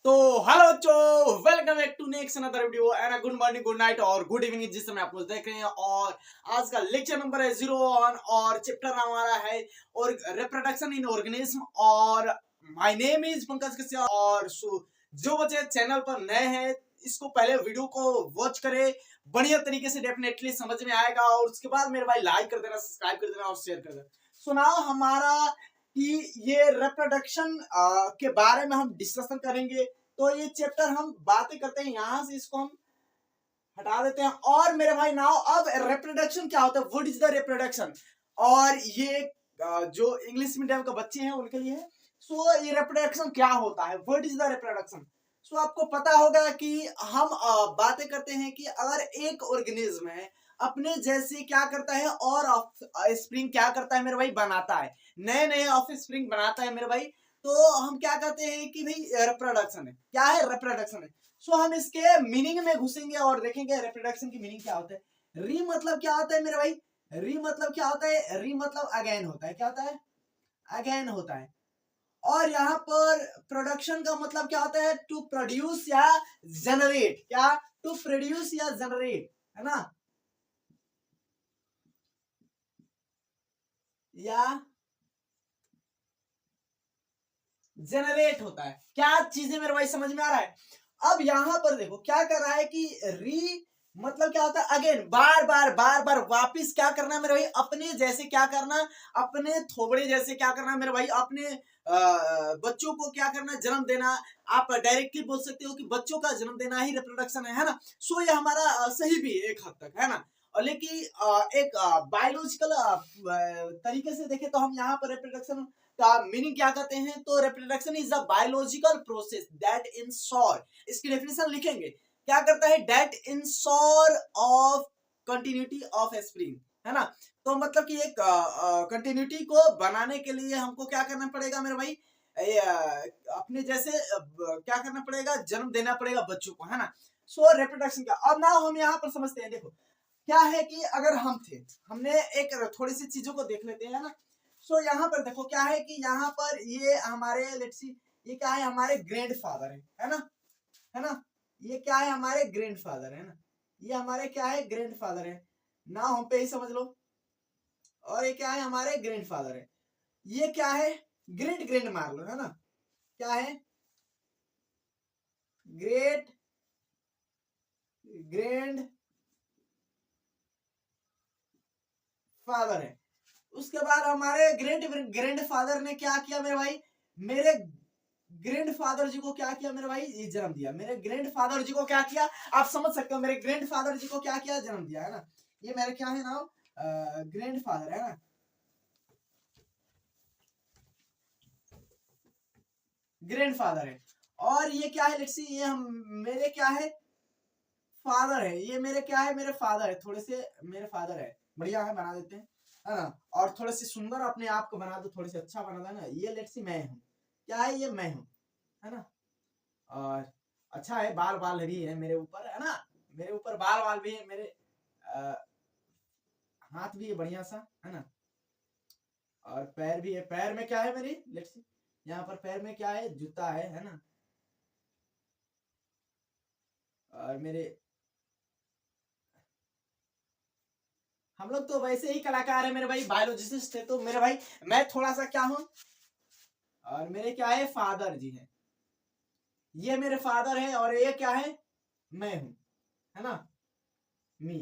तो हेलो बच्चों, welcome back to next another video and good morning, good night और good evening जिस समय आप लोग देख रहे हैं। और आज का लेक्चर नंबर है 01 और चैप्टर हमारा है और रिप्रोडक्शन इन ऑर्गेनिज्म। और my name is Pankaj Kashyap. और जो बच्चे चैनल पर नए हैं इसको पहले वीडियो को वॉच करें, बढ़िया तरीके से डेफिनेटली समझ में आएगा। और उसके बाद मेरे भाई लाइक कर देना, सब्सक्राइब कर देना और शेयर कर देना। सुनाओ हमारा कि ये रिप्रोडक्शन के बारे में हम डिस्कशन करेंगे। तो ये चैप्टर हम बातें करते हैं, यहां से इसको हम हटा देते हैं। और मेरे भाई नाउ अब रिप्रोडक्शन क्या होता है, व्हाट इज द रिप्रोडक्शन। और ये जो इंग्लिश मीडियम के बच्चे हैं उनके लिए है। सो ये रिप्रोडक्शन क्या होता है, व्हाट इज द रिप्रोडक्शन। सो आपको पता होगा कि हम बातें करते हैं कि अगर एक ऑर्गेनिज्म है अपने जैसे क्या करता है और स्प्रिंग क्या करता है मेरे भाई, बनाता है, नए नए ऑफ स्प्रिंग बनाता है मेरे भाई। तो हम क्या कहते हैं कि भाई रिप्रोडक्शन है। क्या है रिप्रोडक्शन है। सो हम इसके मीनिंग में घुसेंगे और देखेंगे रिप्रोडक्शन की मीनिंग क्या होता है। री मतलब क्या होता है मेरे भाई, री मतलब क्या होता है, री मतलब अगेन होता है। क्या होता है, अगेन होता है। और यहाँ पर प्रोडक्शन का मतलब क्या होता है, टू प्रोड्यूस या जनरेट। क्या, टू प्रोड्यूस या जनरेट, है ना, या जनरेट होता है। क्या चीजें मेरे भाई समझ में आ रहा है। अब यहां पर देखो क्या कर रहा है कि री मतलब क्या होता है, अगेन बार बार बार बार वापिस क्या करना है मेरे भाई, अपने जैसे क्या करना, अपने थोबड़े जैसे क्या करना है मेरे भाई, अपने बच्चों को क्या करना, जन्म देना। आप डायरेक्टली बोल सकते हो कि बच्चों का जन्म देना ही रिप्रोडक्शन है ना। सो ये हमारा सही भी है एक हद तक, है ना। और लेकिन एक बायोलॉजिकल तरीके से देखें तो हम यहाँ पर रिप्रोडक्शन का मीनिंग क्या कहते हैं। तो reproduction is a biological process that ensure, इसकी डेफिनेशन लिखेंगे, क्या करता है, that ensure of continuity of spring, है ना। तो मतलब कि एक कंटिन्यूटी को बनाने के लिए हमको क्या करना पड़ेगा मेरे भाई, अपने जैसे क्या करना पड़ेगा, जन्म देना पड़ेगा बच्चों को, है ना। सो रिप्रोडक्शन का अब ना हम यहाँ पर समझते हैं। देखो क्या है कि अगर हम थे, हमने एक थोड़ी सी चीजों को देख लेते हैं ना। सो यहाँ पर देखो क्या है कि यहाँ पर ये हमारे लेट्स सी, ये क्या है, हमारे ग्रैंड फादर है ना, है ना। ये क्या है, हमारे ग्रैंड फादर है ना, ये हमारे क्या है, ग्रैंड फादर है ना, हम पे ही समझ लो। और ये क्या है, हमारे ग्रैंड फादर है। ये क्या है, ग्रेट ग्रैंड मार लो, है ना। क्या है, ग्रेट ग्रैंड फादर है। उसके बाद हमारे ग्रेट ग्रैंड फादर ने क्या किया मेरे भाई, मेरे ग्रैंड फादर जी को क्या किया मेरे भाई, ये जन्म दिया। मेरे ग्रैंड फादर जी को क्या किया, आप समझ सकते हो, मेरे ग्रैंड फादर जी को क्या किया, जन्म दिया, है ना। ये मेरे क्या है नाम, ग्रैंड फादर है ना, ग्रैंड फादर है। और ये क्या है, लेट्स सी, ये हम मेरे क्या है, फादर है। ये मेरे क्या है, मेरे फादर है, थोड़े से मेरे फादर है, बढ़िया है, बना देते हैं, है ना। और थोड़े से सुंदर अपने आप को बना दो, थोड़े से अच्छा बना दो ना। ये लेट्स सी मैं हूँ, क्या है, ये मैं हूँ, है ना। और अच्छा है, बाल बाल भी है मेरे ऊपर, है ना, मेरे ऊपर बाल बाल भी है, मेरे आ, हाथ भी है बढ़िया सा, है ना। और पैर भी है, पैर में क्या है मेरी, लेट्स सी, यहाँ पर पैर में क्या है, जूता है ना। और मेरे, हम लोग तो वैसे ही कलाकार है मेरे भाई, बायोलॉजिस्ट थे तो मेरे भाई मैं थोड़ा सा क्या हूँ। और मेरे क्या है, फादर जी है, ये मेरे फादर है। और ये क्या है, मैं हूं, है ना, मी।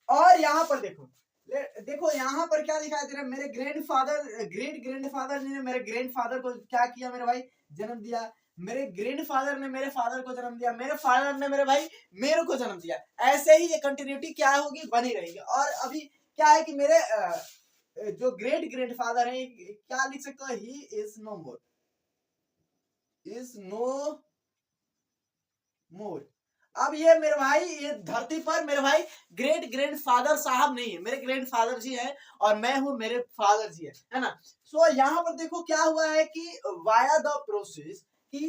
और यहाँ पर देखो, देखो यहाँ पर क्या दिखाई दे रहा है, मेरे grand father, great grand father ने मेरे ग्रैंड फादर को क्या किया मेरे भाई, जन्म दिया। मेरे ग्रैंड फादर ने मेरे फादर को जन्म दिया, मेरे फादर ने मेरे भाई मेरे को जन्म दिया। ऐसे ही ये कंटिन्यूटी क्या होगी, बनी रहेगी। और अभी क्या है कि मेरे जो ग्रेट ग्रैंड फादर है, क्या लिख सकते हो, he is no more, is no more. अब ये मेरे भाई, ये धरती पर मेरे भाई ग्रेट ग्रैंड फादर साहब नहीं है, मेरे ग्रैंड फादर जी है और मैं हूं, मेरे फादर जी है ना। सो यहाँ पर देखो क्या हुआ है कि वाया द प्रोसेस की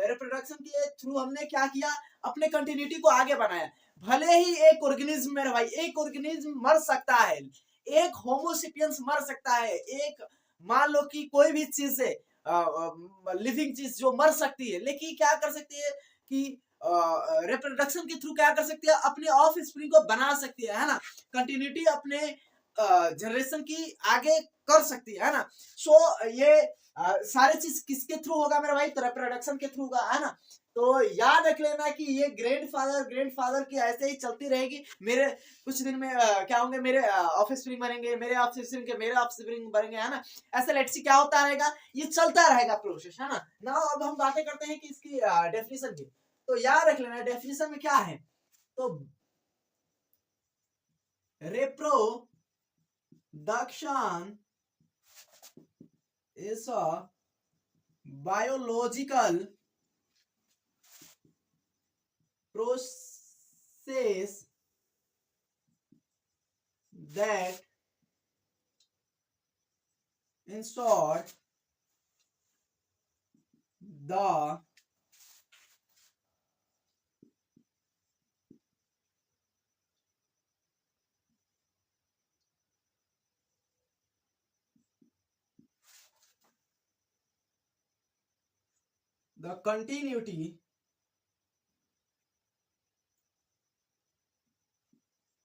रिप्रोडक्शन के थ्रू हमने क्या किया, अपने कंटिन्यूटी को आगे बनाया। भले ही एक ऑर्गेनिज्म मेरे भाई, एक ऑर्गेनिज्म मर सकता है, एक होमोसिपियंस मर सकता है, एक मान लो कि कोई भी चीज से लिविंग चीज जो मर सकती है, लेकिन क्या कर सकती है कि रिप्रोडक्शन के थ्रू क्या कर सकती है, अपने ऑफ स्प्रिंग को बना सकती है ना, कंटिन्यूटी अपने जनरेशन की आगे कर सकती है ना। सो ये सारे चीज किसके थ्रू होगा मेरे भाई, तो रिप्रोडक्शन के थ्रू होगा, है ना। तो याद रख लेना कि ये ग्रैंडफादर की ऐसे ही चलती रहेगी। मेरे कुछ दिन में क्या होंगे, मेरे ऑफ स्प्रिंग बनेंगे, मेरे ऑफ स्प्रिंग के मेरे ऑफ स्प्रिंग बनेंगे, है ना। ऐसे लेट्स सी क्या होता रहेगा, ये चलता रहेगा प्रोसेस, है ना। नाउ अब हम बातें करते हैं कि इसकी डेफिनेशन की। तो याद रख लेना डेफिनेशन में क्या है, तो reproduction is a biological process that ensure the continuity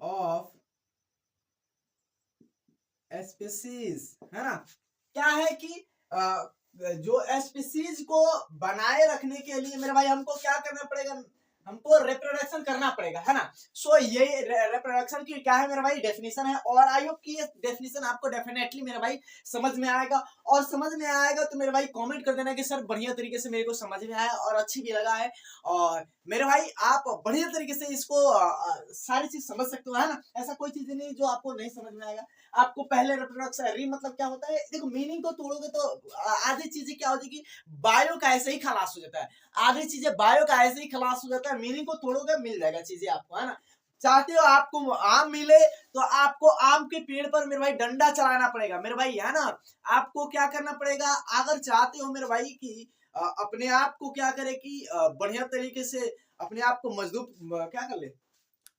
of species, है ना। क्या है कि जो स्पीसीज को बनाए रखने के लिए मेरे भाई हमको क्या करना पड़ेगा, हमको रिप्रोडक्शन करना पड़ेगा, है ना। सो ये रिप्रोडक्शन की क्या है मेरे भाई, डेफिनेशन है। और आई होप कि ये डेफिनेशन आपको डेफिनेटली मेरे भाई समझ में आएगा। और समझ में आएगा तो मेरे भाई कमेंट कर देना कि सर बढ़िया तरीके से मेरे को समझ में आया और अच्छी भी लगा है। और मेरे भाई आप बढ़िया तरीके से इसको सारी चीज समझ सकते हो, है ना। ऐसा कोई चीज नहीं जो आपको नहीं समझ में आएगा। आपको पहले रिप्रोडक्शन री मतलब क्या होता है, देखो मीनिंग को तोड़ोगे तो आधी चीजें क्या हो जाएगी, बायो का ऐसे ही खलास हो जाता है। आधी चीजें बायो का ऐसे ही खलास हो जाता है, मीनिंग को तोड़ोगे मिल जाएगा चीजें आपको, है ना। चाहते हो आपको आम मिले तो आपको आम के पेड़ पर मेरे भाई डंडा चलाना पड़ेगा मेरे भाई, है ना। आपको क्या करना पड़ेगा, अगर चाहते हो मेरे भाई कि अपने आप को क्या करे कि बढ़िया तरीके से अपने आप को मजबूत क्या कर ले,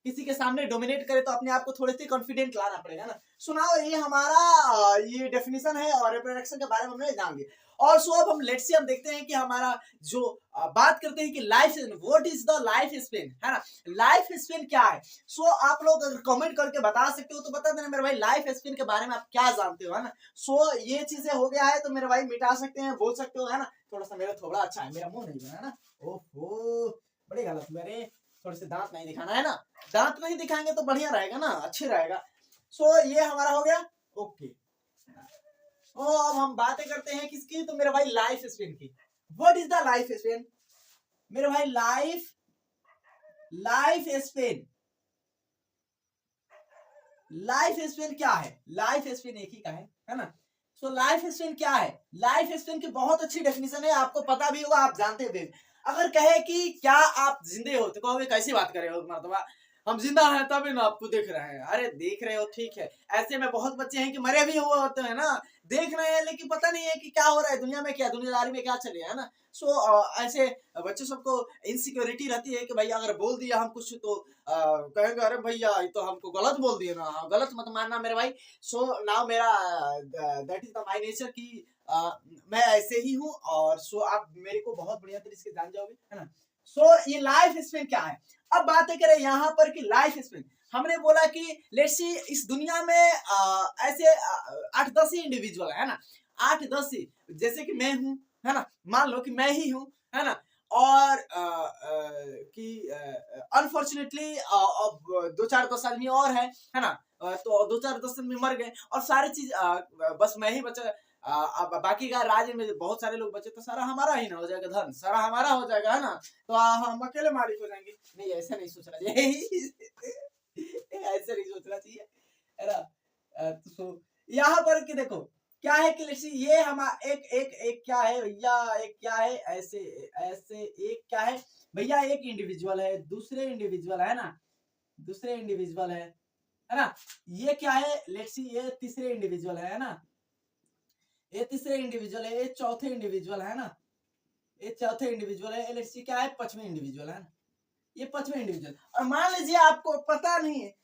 किसी के सामने डोमिनेट करे, तो अपने आप को थोड़े से कॉन्फिडेंट लाना पड़ेगा ना। सुनाओ ये हमारा ये डेफिनेशन है और रिप्रोडक्शन के बारे में हमने जान लिया। और सो अब हम लेट्स से हम देखते हैं कि हमारा जो बात करते हैं कि life what is the life span, है ना। लाइफ स्पेन क्या है। सो आप लोग अगर कमेंट करके बता सकते हो तो बता देना मेरे भाई लाइफ स्पेन के बारे में आप क्या जानते हो, है ना। सो ये चीजें हो गया है तो मेरे भाई मिटा सकते हैं, बोल सकते हो, है ना। थोड़ा सा मेरा थोड़ा अच्छा है, मेरा मुंह नहीं बना ना, ओहो बड़ी गलत मेरे, थोड़े से दांत नहीं दिखाना है ना, दांत नहीं दिखाएंगे तो बढ़िया रहेगा ना, अच्छे रहेगा। सो ये हमारा हो गया, ओके। अब हम बातें करते हैं किसकी, तो मेरे भाई लाइफ स्पेन की। What is the life span मेरे भाई, लाइफ स्पेन, लाइफ स्पेन क्या है, लाइफ स्पेन एक ही का है ना। सो लाइफ स्पेन क्या है, लाइफ स्पेन की बहुत अच्छी डेफिनेशन है, आपको पता भी होगा, आप जानते भी। अगर कहे कि क्या आप जिंदे हो तो कहोगे कैसी बात कर रहे हो मर्दबा, हम जिंदा हैं तभी ना आपको देख रहे हैं। अरे देख रहे हो ठीक है, ऐसे में बहुत बच्चे हैं कि मरे भी हुए होते हैं ना, देख रहे हैं लेकिन पता नहीं है कि क्या हो रहा है दुनिया में, क्या दुनियादारी में क्या चले, है ना। सो ऐसे बच्चों सबको इनसिक्योरिटी रहती है कि भाई अगर बोल दिया हम कुछ तो कहेंगे अरे भैया ये तो हमको गलत बोल दिए ना, गलत मत मानना मेरे भाई। सो नाउ मेरा that is the my nature की मैं ऐसे ही हूँ। और सो आप मेरे को बहुत बढ़िया तरीके से जान जाओगे, है ना। सो ये लाइफ स्पेन क्या है, अब बातें करें यहाँ पर कि लाइफ स्पेन हमने बोला कि लेट्स सी इस दुनिया में ऐसे 8-10 ही इंडिविजुअल है ना, 8-10 ही, जैसे कि मैं हूँ, है ना, मान लो कि मैं ही हूँ, है ना। और कि अनफॉर्चुनेटली अब 2-4-10 आदमी और है ना। तो 2-4-10 आदमी मर गए और सारी चीज बस मैं ही बचा। अब बाकी का राज्य में बहुत सारे लोग बचे तो सारा हमारा ही ना हो जाएगा, धन सारा हमारा हो जाएगा, है ना। तो हम अकेले मालिक हो जाएंगे, नहीं ऐसा नहीं सोचना चाहिए ऐसा नहीं सोचना चाहिए, है ना। तो यहाँ पर कि देखो क्या है कि ये हम एक एक एक क्या है भैया, एक क्या है ऐसे ऐसे एक क्या है भैया, एक इंडिविजुअल है, दूसरे इंडिविजुअल है ना, दूसरे इंडिविजुअल है ना। ये क्या है लेट्स सी, ये तीसरे इंडिविजुअल है ना, ये तीसरे इंडिविजुअल है, ये चौथे इंडिविजुअल है ना, ये चौथे इंडिविजुअल है, लेट्स सी क्या है पांचवें इंडिविजुअल है ना, ये पांचवें इंडिविजुअल। और मान लीजिए आपको पता नहीं है,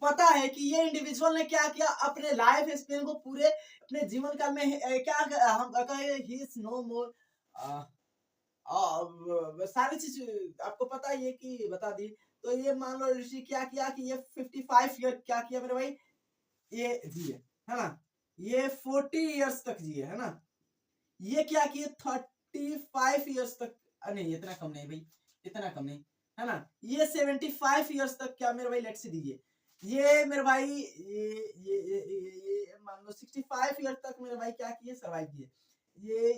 पता है कि ये इंडिविजुअल ने क्या किया, अपने लाइफ स्पेन को पूरे अपने जीवन काल में क्या हम कहे ही इज नो मोर, सारी चीज आपको पता ही है कि बता दी। तो ये मान लो ऋषि क्या किया कि ये 55 ईयर क्या किया मेरे भाई, ये जिए, है ना, ये 40 इयर्स तक जिए, है ना, ये क्या किए 35 इयर्स तक, नहीं इतना कम नहीं भाई, इतना कम नहीं, है ना, ये 75 इयर्स तक क्या मेरे भाई लेट से दीजिए, ये मेरे भाई ये मान लो 65 ईयर तक मेरे भाई क्या किए, सर्वाइव किए, ये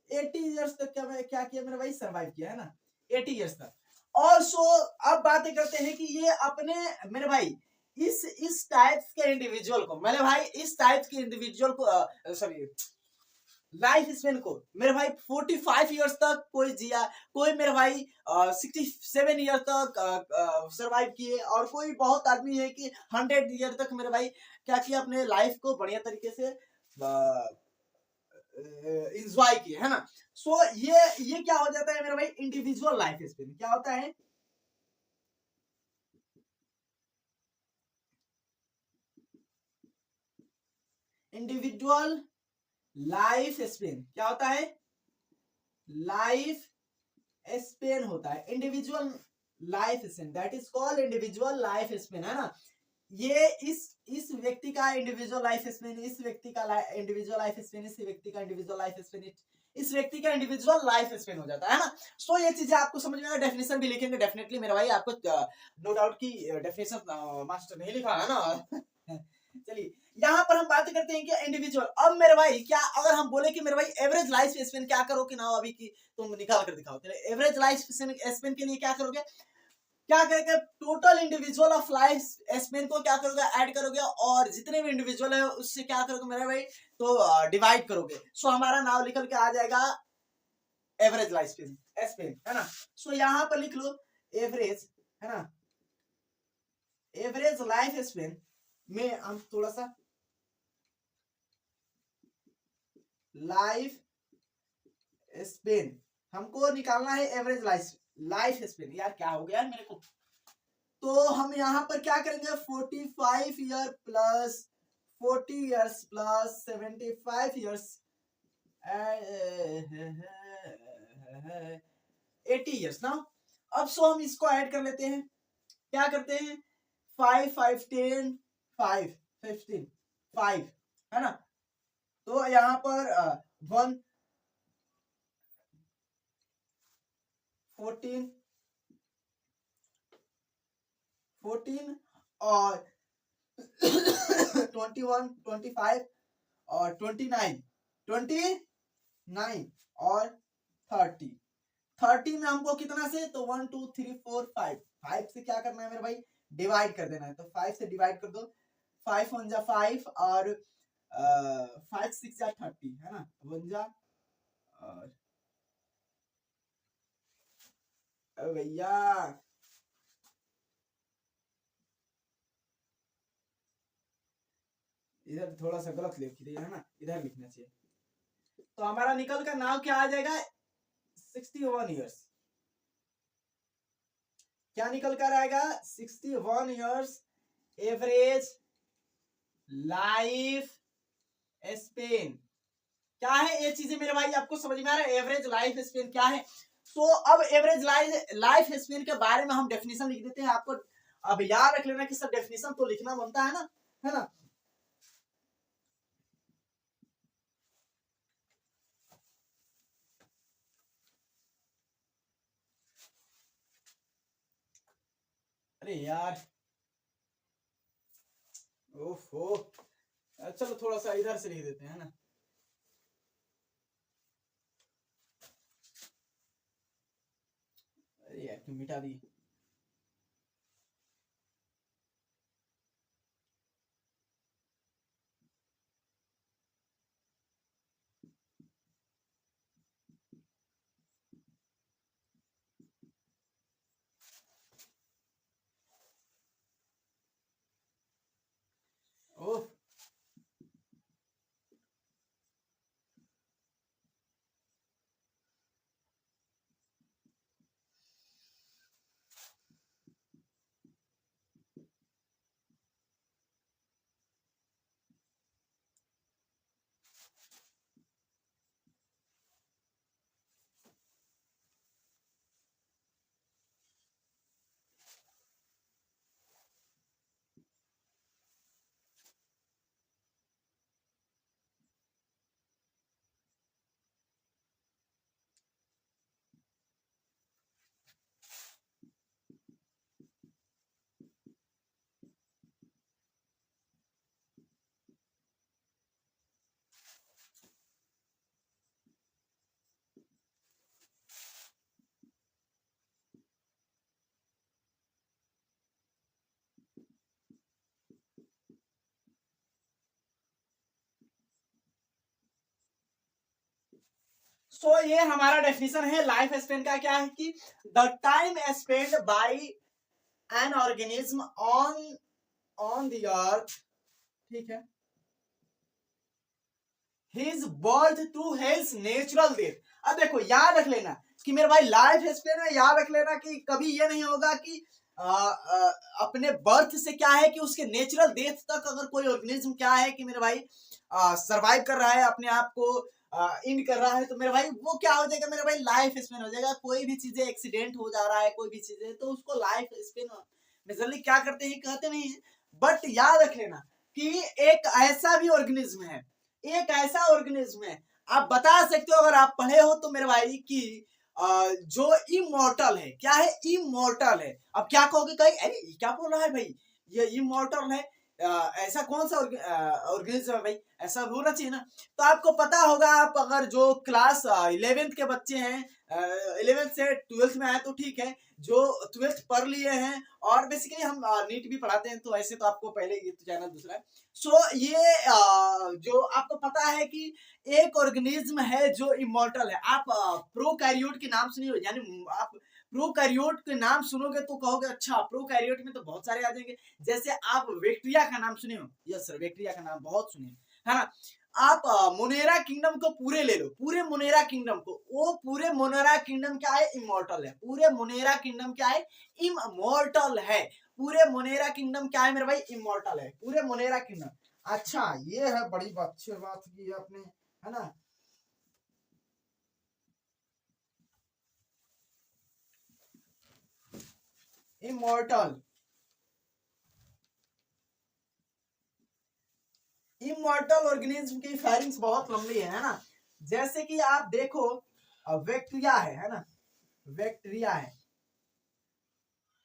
80 इयर्स तक क्या किया मेरे भाई, सर्वाइव किया, है ना, 80 इयर्स तक। और सो अब बातें करते हैं कि ये अपने मेरे भाई इस टाइप के इंडिविजुअल को, मेरे भाई इस टाइप के इंडिविजुअल को सॉरी लाइफ स्पेन को मेरे भाई 45 इयर्स तक कोई जिया, कोई मेरे भाई 67 ईयर तक सरवाइव किए, और कोई बहुत आदमी है कि 100 ईयर तक मेरे भाई क्या किया, अपने लाइफ को बढ़िया तरीके से एंजॉय किए, है ना। सो ये क्या हो जाता है मेरे भाई, इंडिविजुअल लाइफ स्पेन क्या होता है, इंडिविजुअल लाइफ स्पेन क्या होता है, लाइफ स्पेन होता है, individual life span, that is called individual life span, है ना। ये इस व्यक्ति का इंडिविजुअल लाइफ स्पेन, इस व्यक्ति का इंडिविजुअल लाइफ स्पेन, इस व्यक्ति का इंडिविजुअल लाइफ स्पेन, इस व्यक्ति का इंडिविजुअल लाइफ स्पेन हो जाता है ना। सो ये चीजें आपको समझ में, डेफिनेशन भी लिखेंगे डेफिनेटली मेरा भाई, आपको नो डाउट की डेफिनेशन मास्टर नहीं लिखा है ना। चलिए यहाँ पर हम बात करते हैं कि इंडिविजुअल, अब मेरे भाई क्या अगर हम बोले कि मेरे भाई एवरेज लाइफ स्पेन क्या करो कि ना अभी की तुम निकाल कर दिखाओ, एवरेज लाइफ स्पेन के लिए क्या करोगे, क्या करेंगे, total individual of life span को क्या करोगे, ऐड करोगे, और जितने भी इंडिविजुअल है उससे क्या करोगे मेरे भाई, तो डिवाइड करोगे, सो हमारा नाम निकल के आ जाएगा एवरेज लाइफ स्पेन, है ना। सो यहाँ पर लिख लो एवरेज, है ना, एवरेज लाइफ स्पेन में हम थोड़ा सा लाइफ स्पेन हमको निकालना है, एवरेज लाइफ स्पेन, यार क्या हो गया मेरे को, तो हम यहाँ पर क्या करेंगे 45 year plus 40 years plus 75 years 80 years ना। अब सो हम इसको ऐड कर लेते हैं, क्या करते हैं 5 5 10 5 15 5, है ना, तो यहाँ पर 1 14 14 और 21 25 और 29 29 और 30 में हमको कितना से, तो 1 2 3 4 5 5 से क्या करना है मेरे भाई, डिवाइड कर देना है, तो 5 से डिवाइड कर दो, 5 1 जा 5 और 5 6 जा 30, है ना, 1 जा और भैया इधर थोड़ा सा गलत लिख दिया है ना, इधर लिखना चाहिए, तो हमारा निकल का नाम क्या आ जाएगा 61 इयर्स, क्या निकल कर आएगा 61 इयर्स एवरेज लाइफ स्पेन, क्या है ये चीजें मेरे भाई आपको समझ में आ रहा है, एवरेज लाइफ स्पेन क्या है। तो अब एवरेज लाइफ स्पेन के बारे में हम डेफिनेशन लिख देते हैं, आपको अब याद रख लेना कि सब डेफिनेशन तो लिखना बनता है ना, है ना। अरे यार ओफो, चलो थोड़ा सा इधर से लिख देते हैं ना, अरे यार क्यों मिटा दी, ओह सो ये हमारा डेफिनेशन है लाइफ स्पेन का। क्या है कि the time spend by an organism on the earth, ठीक है, his birth to his natural death. अब देखो याद रख लेना कि मेरे भाई लाइफ स्पेन में याद रख लेना कि कभी ये नहीं होगा कि अपने बर्थ से क्या है कि उसके नेचुरल डेथ तक अगर कोई ऑर्गेनिज्म क्या है कि मेरे भाई सरवाइव कर रहा है, अपने आप को इंड कर रहा है, तो मेरे भाई वो क्या हो जाएगा, मेरे भाई लाइफ स्पेन हो जाएगा। कोई भी चीजें एक्सीडेंट हो जा रहा है, कोई भी चीजें, तो उसको लाइफ स्पेन मेजरली क्या करते हैं, कहते नहीं है। बट याद रख लेना कि एक ऐसा भी ऑर्गेनिज्म है, एक ऐसा ऑर्गेनिज्म है, आप बता सकते हो अगर आप पढ़े हो तो मेरे भाई कि जो इमॉर्टल है। क्या है? इमॉर्टल है। अब क्या कहोगे, कहीं अरे क्या बोल रहा है भाई, ये इमॉर्टल है, ऐसा कौन सा ऑर्गेनिज्म है भाई, ऐसा होना चाहिए ना। तो आपको पता होगा, आप अगर जो क्लास 11th के बच्चे हैं, 11th से 12th में आए तो ठीक है, जो 12th पढ़ लिए हैं, और बेसिकली हम नीट भी पढ़ाते हैं, तो ऐसे तो आपको पहले ये तो चैनल दूसरा है। सो ये जो आपको पता है कि एक ऑर्गेनिज्म है जो इमॉर्टल है। आप प्रोकैरियोट के नाम सुनिए, यानी आप प्रोकैरियोट के नाम सुनोगे तो कहोगे अच्छा प्रोकैरियोट में तो बहुत सारे आ जाएंगे। जैसे आप बैक्टीरिया का नाम सुने हो, यस सर, बैक्टीरिया का नाम बहुत सुने, है ना। आप मोनेरा किंगडम को पूरे ले लो, पूरे मोनेरा किंगडम को, वो पूरे मोनेरा किंगडम क्या है, इमॉर्टल है। पूरे मोनेरा किंगडम क्या है, इमॉर्टल है। पूरे मोनेरा किंगडम क्या है मेरे भाई, इमॉर्टल है, पूरे मोनेरा किंगडम। अच्छा ये है बड़ी अच्छी बात की आपने, है ना। इमॉर्टल, इमॉर्टल ऑर्गेनिज्म की फेरिंग्स बहुत लंबी है ना। जैसे कि आप देखो बैक्टीरिया है ना, बैक्टीरिया है।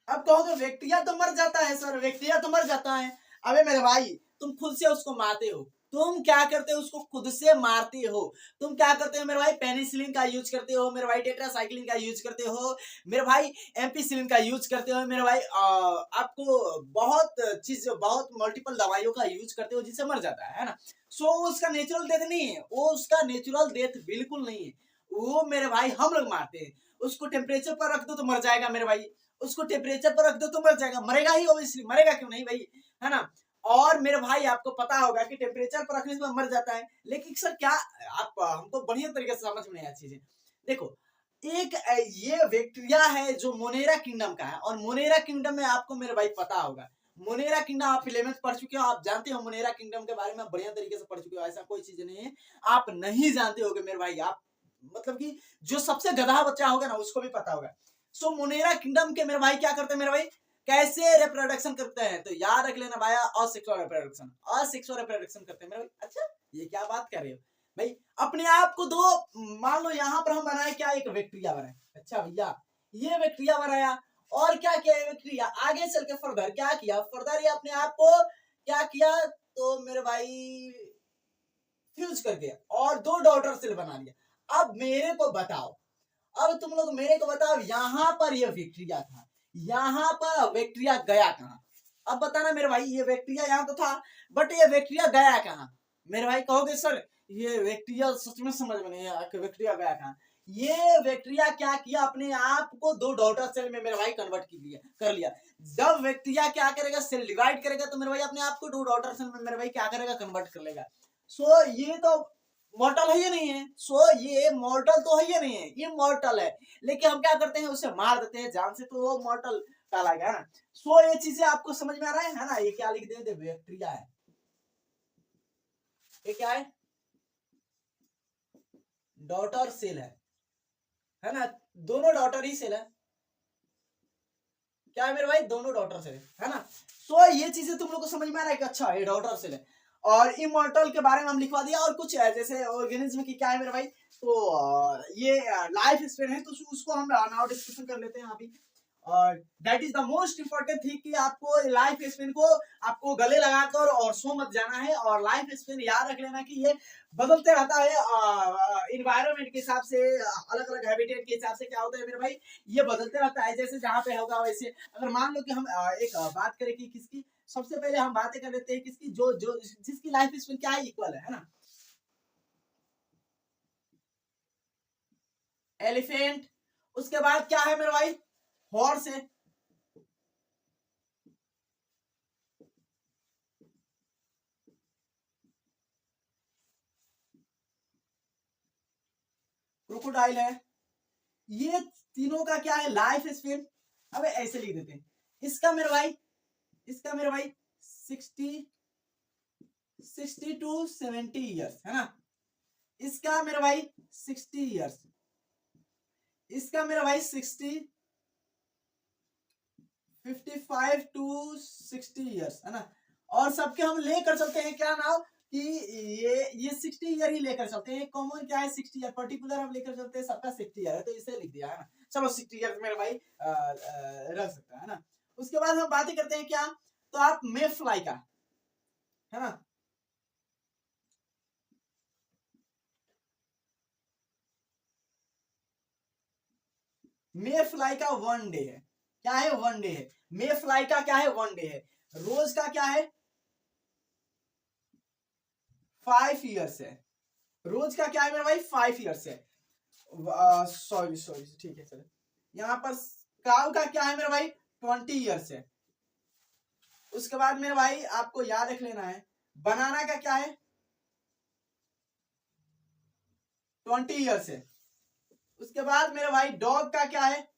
अब कहोगे बैक्टीरिया तो मर जाता है सर, बैक्टीरिया तो मर जाता है। अबे मेरे भाई तुम खुद से उसको मारते हो, तुम क्या करते हो, उसको खुद से मारते हो। तुम क्या करते हो मेरे भाई, पेनिसिलिन का यूज करते हो मेरे भाई, टेट्रासाइक्लिन का यूज करते हो मेरे भाई, एम्पिसिलिन का यूज करते हो मेरे भाई, आपको बहुत चीज, बहुत मल्टीपल दवाइयों का यूज करते हो जिससे मर जाता है ना। सो उसका नेचुरल डेथ नहीं है, वो उसका नेचुरल डेथ बिल्कुल नहीं है। वो मेरे भाई हम लोग मारते हैं। उसको टेम्परेचर पर रख दो तो मर जाएगा मेरे भाई, उसको टेम्परेचर पर रख दो तो मर जाएगा, मरेगा ही ऑब्वियसली, मरेगा क्यों नहीं भाई, है ना। और मेरे भाई आपको पता होगा कि टेम्परेचर पर रखने से मर जाता है, लेकिन सर क्या, आप हमको बढ़िया तरीके से समझ में नहीं चीजें। देखो एक ये बैक्टीरिया है जो मोनेरा किंगडम का है, और मोनेरा किंगडम में आपको मेरे भाई पता होगा, मोनेरा किंगडम आप 11th पढ़ चुके हो, आप जानते हो मोनेरा किंगडम के बारे में बढ़िया तरीके से पढ़ चुके हो, ऐसा कोई चीज नहीं है आप नहीं जानते होगे मेरे भाई। आप मतलब कि जो सबसे गधा बच्चा होगा ना उसको भी पता होगा। सो मोनेरा किंगडम के मेरे भाई क्या करते हैं मेरे भाई, कैसे रिप्रोडक्शन करते हैं, तो याद रख लेना भाई, असेक्सुअल रिप्रोडक्शन, असेक्सुअल रिप्रोडक्शन करते हैं मेरे भाई। अच्छा ये क्या बात कर रहे हो भाई, अपने आप को दो, मान लो यहाँ पर हम बनाए क्या, एक बैक्टीरिया बनाए, अच्छा भैया ये बैक्टीरिया बनाया, और क्या किया बैक्टीरिया, आगे चल के फर्दर क्या किया, फर्दर ये अपने आप को क्या किया, तो मेरे भाई फ्यूज कर दिया और दो डॉटर सेल बना लिया। अब मेरे को बताओ, अब तुम लोग मेरे को बताओ, यहाँ पर ये बैक्टीरिया था, यहाँ पर बैक्टीरिया गया कहाँ, अब बताना मेरे भाई, ये बैक्टीरिया यहाँ तो था, बट ये बैक्टीरिया गया कहाँ। मेरे भाई कहोगे सर ये बैक्टीरिया सच में समझ में नहीं आया कि बैक्टीरिया गया कहाँ। ये बैक्टीरिया क्या किया, अपने आप को दो डॉटर सेल में मेरे भाई कन्वर्ट कर लिया। जब बैक्टीरिया क्या करेगा, सेल डिवाइड करेगा, तो मेरे भाई अपने आप को दो डॉटर सेल में मेरे भाई क्या करेगा, कन्वर्ट कर लेगा। सो ये तो मॉर्टल है या नहीं है, सो ये मॉर्टल तो है या नहीं है, ये मॉर्टल है, लेकिन हम क्या करते हैं, उसे मार देते हैं जान से, तो वो मॉर्टल कहलाएगा ना। सो ये चीजें आपको समझ में आ रहा है ना। ये क्या लिख देते, बैक्टीरिया है, ये क्या है, डॉटर सेल है ना, दोनों डॉटर ही सेल है, क्या है मेरे भाई, दोनों डॉटर सेल है ना। सो ये चीजें तुम लोग को समझ में आ रहा है कि अच्छा ये डॉटर सेल है, और इमॉर्टल के बारे में हम लिखवा दिया, और कुछ है जैसे ऑर्गेनिज्म की क्या है मेरे भाई, तो ये लाइफ स्पेन है, तो उसको हम नाउ डिस्कशन कर लेते हैं अभी। और that is the most important thing कि आपको लाइफ स्पेन को आपको गले लगाकर और सो मत जाना है, और लाइफ स्पेन याद रख लेना कि ये बदलते रहता है इन्वायरमेंट के हिसाब से, अलग अलग हैबिटेट के हिसाब से क्या होता है मेरे भाई, ये बदलते रहता है, जैसे जहाँ पे होगा वैसे। अगर मान लो कि हम एक बात करें कि किसकी, सबसे पहले हम बातें कर लेते हैं किसकी, जो जो जिसकी लाइफ स्पेन क्या है, इक्वल है ना। एलिफेंट। उसके बाद क्या है मेरे भाई, हॉर्स है। क्रोकोडाइल है। ये तीनों का क्या है, लाइफ स्पेन। अब ऐसे लिख देते हैं, इसका मेरे भाई 60 टू 70 ईयर्स है ना। इसका मेरे भाई 60 ईयर्स, इसका मेरा भाई 55 टू 60 ईयर्स है ना। और सबके हम लेकर चलते हैं क्या नाम कि ये 60 ईयर ही लेकर चलते हैं। कॉमन क्या है 60 ईयर, पर्टिकुलर हम लेकर चलते हैं सबका 60 ईयर है, तो इसे लिख दिया है ना। चलो 60 ईयर मेरा भाई रख सकता है ना। उसके बाद हम बातें करते हैं क्या, तो आप मे फ्लाई का है ना। मे फ्लाई का 1 डे है, क्या है 1 डे है। मे फ्लाई का क्या है 1 डे है। रोज का क्या है 5 ईयर्स है। रोज का क्या है मेरा भाई 5 ईयर्स है। सॉरी सॉरी ठीक है चलो। यहाँ पर काउ का क्या है मेरा भाई 20 ईयर्स है। उसके बाद मेरे भाई आपको याद रख लेना है, बनाना का क्या है 20 ईयर्स है। उसके बाद मेरे भाई डॉग का क्या है,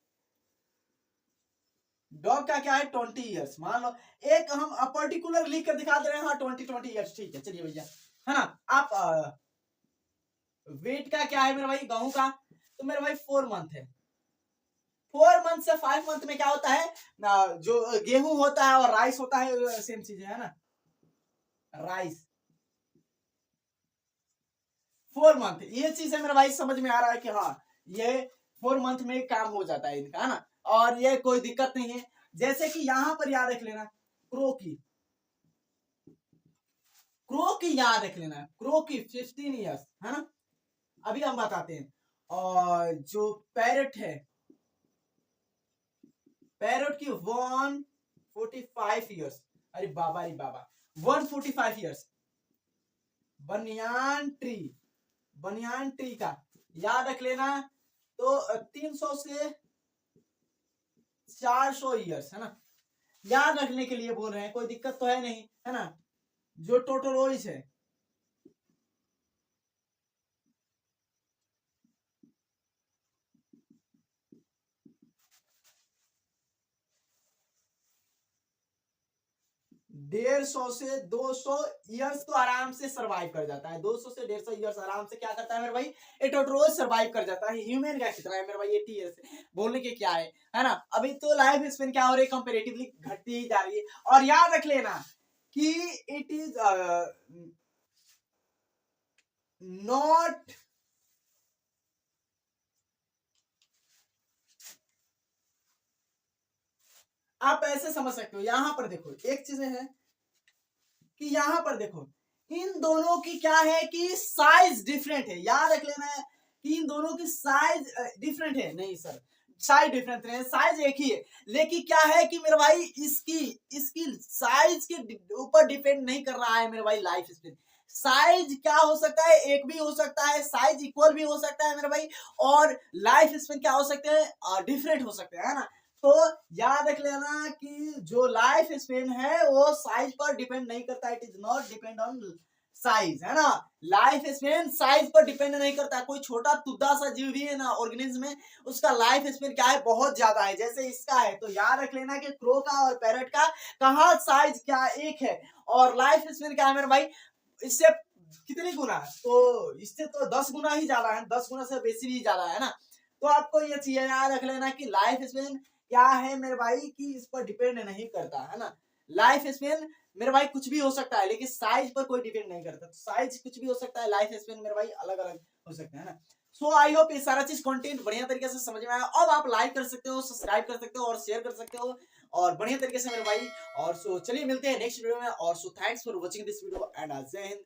डॉग का क्या है 20 ईयर्स। मान लो एक हम पर्टिकुलर लिख कर दिखा दे रहे हैं, हाँ 20 ईयर्स ठीक है चलिए भैया है ना। आप वेट का क्या है मेरे भाई गेहूं का, तो मेरे भाई 4 मंथ है। 4 मंथ से 5 मंथ में क्या होता है ना, जो गेहूं होता है और राइस होता है सेम चीज है ना। राइस 4 मंथ, ये चीज है मेरे भाई समझ में आ रहा है कि हाँ ये 4 मंथ में काम हो जाता है इनका है ना। और ये कोई दिक्कत नहीं है। जैसे कि यहां पर याद रख लेना क्रो की याद रख लेना, क्रो की 15 ईयर्स है ना। अभी हम बताते हैं। और जो पैरट है, पैरट की 145 ईयर्स। अरे बाबा 145 ईयर्स। बनियान ट्री का याद रख लेना, तो 300 से 400 ईयर्स है ना। याद रखने के लिए बोल रहे हैं, कोई दिक्कत तो है नहीं है ना। जो टोटोरोइस है, डेढ़ सौ से 200 ईयर्स तो आराम से सरवाइव कर जाता है। 200 से 150 ईयर्स आराम से क्या करता है मेरे भाई, एटोट्रोज सरवाइव कर जाता है। ह्यूमन का कितना है मेरे भाई 80 ईयर्स, बोलने के क्या है ना। अभी तो लाइफ स्पेन क्या हो रही है, कंपेरेटिवली घटती ही जा रही है। और याद रख लेना कि इट इज नॉट, आप ऐसे समझ सकते हो। यहां पर देखो एक चीज है कि यहां पर देखो इन दोनों की क्या है कि साइज डिफरेंट है। याद रख लेना है कि इन दोनों की साइज डिफरेंट है। नहीं सर, साइज डिफरेंट नहीं है, साइज एक ही है। लेकिन क्या है कि मेरे भाई इसकी इसकी साइज के ऊपर डिपेंड नहीं कर रहा है मेरे भाई लाइफ स्पेन। साइज क्या हो सकता है, एक भी हो सकता है, साइज इक्वल भी हो सकता है मेरे भाई, और लाइफ स्पेन क्या हो सकते हैं डिफरेंट हो सकते हैं ना। तो याद रख लेना कि जो लाइफ स्पेन है वो साइज पर डिपेंड नहीं करता, it is not depend on size है ना। लाइफ स्पेन साइज पर डिपेंड नहीं करता। कोई छोटा तुद्दा सा जीव भी है ना ऑर्गेनिज्म में, उसका लाइफ स्पेन क्या है बहुत ज्यादा है, जैसे इसका है। तो याद रख लेना कि क्रो का और पैरट का कहा साइज क्या एक है, और लाइफ स्पेन क्या है मेरे भाई इससे कितनी गुना है, तो इससे तो 10 गुना ही ज्यादा है, 10 गुना से बेसी भी ज्यादा है ना। तो आपको ये चीज याद रख लेना कि लाइफ स्पेन क्या है मेरे भाई कि इस पर डिपेंड नहीं करता है ना। लाइफ स्पेन मेरे भाई कुछ भी हो सकता है, लेकिन साइज पर कोई डिपेंड नहीं करता। तो साइज कुछ भी हो सकता है, लाइफ स्पेन मेरे भाई अलग अलग हो सकते हैं ना। सो आई होप ये सारा चीज कंटेंट बढ़िया तरीके से समझ में आया। अब आप लाइक कर सकते हो, सब्सक्राइब कर सकते हो और शेयर कर सकते हो और बढ़िया तरीके से मेरे भाई। और सो चलिए मिलते हैं नेक्स्ट वीडियो में। और so thanks for watching this video and जय हिंद।